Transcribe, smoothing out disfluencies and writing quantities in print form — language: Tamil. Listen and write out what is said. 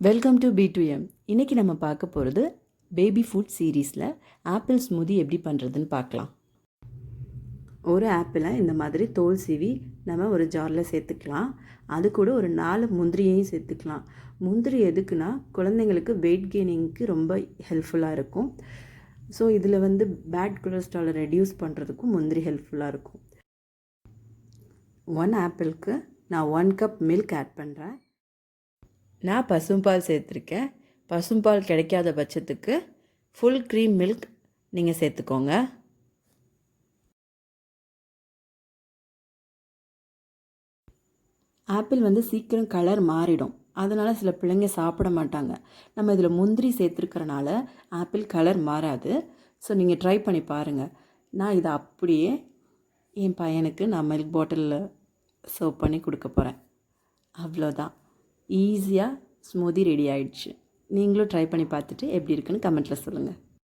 Welcome to B2M. இன்றைக்கி நம்ம பார்க்க போகிறது பேபி ஃபுட் சீரீஸில் ஆப்பிள் ஸ்மூதி எப்படி பண்ணுறதுன்னு பார்க்கலாம். ஒரு ஆப்பிளை இந்த மாதிரி தோல் சீவி நம்ம ஒரு ஜாரில் சேர்த்துக்கலாம். அது கூட ஒரு 4 முந்திரியையும் சேர்த்துக்கலாம். முந்திரி எதுக்குன்னா குழந்தைங்களுக்கு வெயிட் கெய்னிங்க்கு ரொம்ப ஹெல்ப்ஃபுல்லாக இருக்கும். ஸோ இதில் பேட் கொலஸ்ட்ராலை ரெடியூஸ் பண்ணுறதுக்கும் முந்திரி ஹெல்ப்ஃபுல்லாக இருக்கும். 1 ஆப்பிளுக்கு நான் 1 கப் மில்க் ஆட் பண்ணுறேன். நான் பசும்பால் சேர்த்துருக்கேன். பசும்பால் கிடைக்காத பட்சத்துக்கு ஃபுல் க்ரீம் மில்க் நீங்கள் சேர்த்துக்கோங்க. ஆப்பிள் சீக்கிரம் கலர் மாறிடும். அதனால் சில பிள்ளைங்க சாப்பிட மாட்டாங்க. நம்ம இதில் முந்திரி சேர்த்துருக்கறனால ஆப்பிள் கலர் மாறாது. ஸோ நீங்கள் ட்ரை பண்ணி பாருங்கள். நான் இதை அப்படியே என் பையனுக்கு நான் மில்க் பாட்டிலில் சர்வ் பண்ணி கொடுக்க போகிறேன். அவ்வளோதான், ஈஸியாக ஸ்மூதி ரெடி ஆகிடுச்சு. நீங்களும் ட்ரை பண்ணி பார்த்துட்டு எப்படி இருக்குன்னு கமெண்ட்டில் சொல்லுங்கள்.